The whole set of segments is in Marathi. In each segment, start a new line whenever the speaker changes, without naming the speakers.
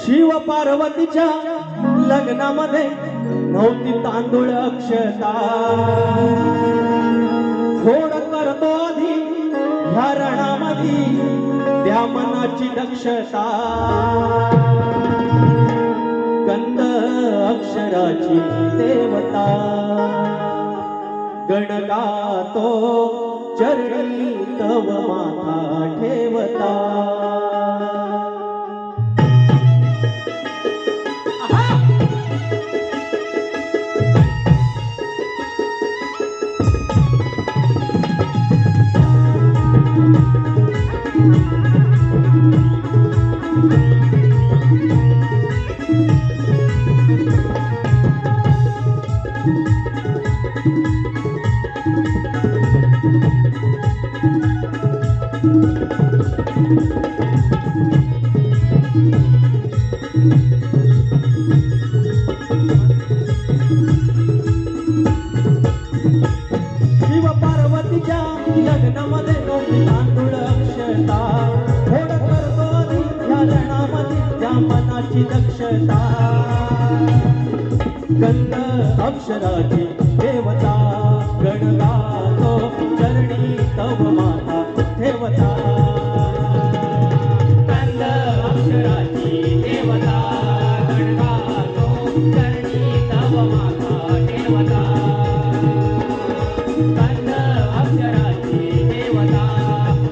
शिव पार्वतीच्या लग्नामध्ये नव्हती तांदूळ अक्षता, फोड करतो आधी ह्या रणामध्ये त्या मनाची दक्षता, कंद अक्षराची देवता गणगातो चरणी तव माथा ठेवता। शिव पार्वतीच्या लग्नामध्ये नव्हती तांदूळ अक्षता, फोड करतो आधी ह्या लग्नामध्ये त्या मनाची दक्षता, कंद अक्षराची देवता गणगातो चरणी तव माथा ठेवता, कंद अक्षराची देवता गणगातो चरणी तव माथा ठेवता, कंद अक्षराची देवता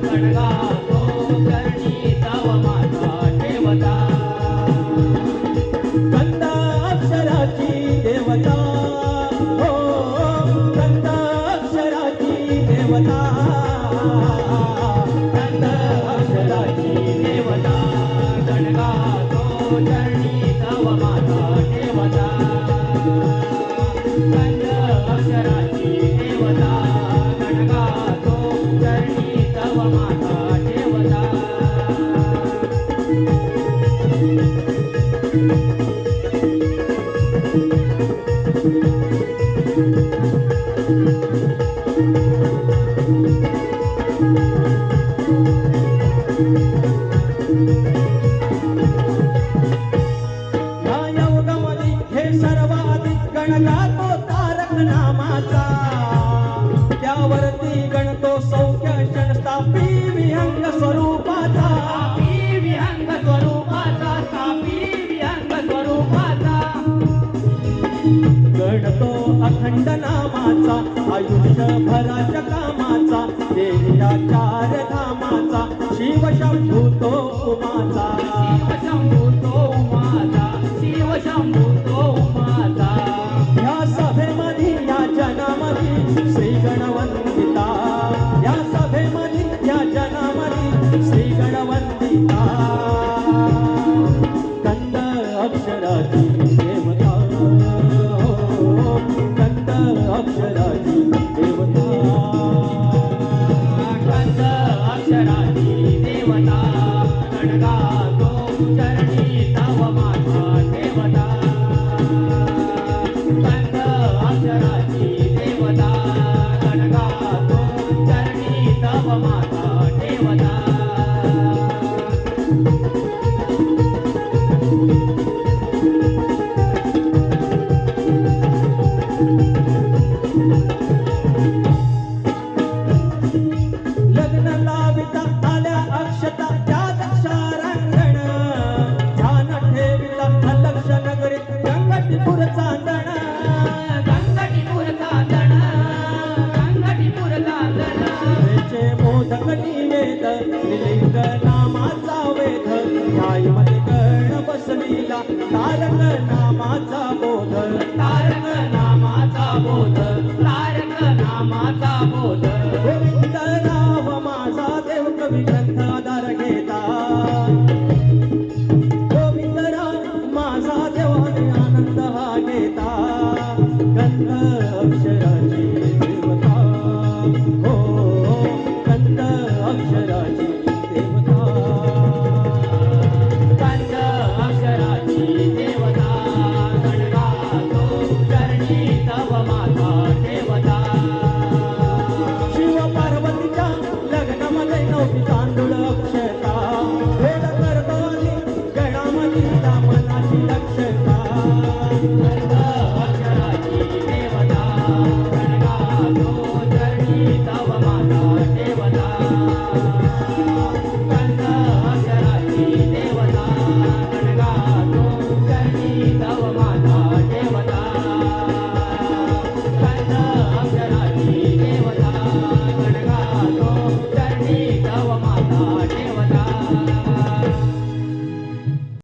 गणगातो चरणी तव माथा ठेवता, कंद अक्षराची देवता, हो कंद अक्षराची देवता, कंद अक्षराची देवता गणगातो चरणी तव माथा ठेवता, कंद अक्षराची देवता गणगातो चरणी तव माथा ठेवता। या योगामध्ये हे सर्वाधिक गणगातो तारक नामाचा, त्यावरती गणतो सौख्य क्षण स्थापी विहंग स्वरूपाचा, विहंग स्वरूपाचा, स्थापी विहंग स्वरूपाचा, गणतो अखंड नामाचा, आयुष्यभराच्या कामाचा, देवीच्या चार धामाचा, शिव शंभू तो उमाचा, शिव शंभू तो उमाचा, शिव शंभू तो उमाचा, या सभेमध्ये या जनामध्ये श्री गणवंदिता, या सभेमध्ये या जनामध्ये श्री गणवंदिता, कंद अक्षराची देवता, कंद अक्षराची देवता, कंद अक्षराची देवता गणगातो चरणी तव माथा ठेवता, कंद अक्षराची देवता गणगातो चरणी तव माथा ठेवता। लग्न लाविता आल्या अक्षता त्या दक्षारांगण, ध्यान ठेविता अलक्ष नगरीत गंगटीपूर चांदण, गंगटीपूर चांदण, गंगटीपूर चांदण, वेचे मोदक निवेद त्रिलिंग नामाचा वेध, ध्यायमध्ये गण बसविला तारक नामाचा बोध, तारक नामाचा बोध, तारक नामाचा बोध, गोविंद नाव माझा देव कवी ग्रंथ आधार घेता।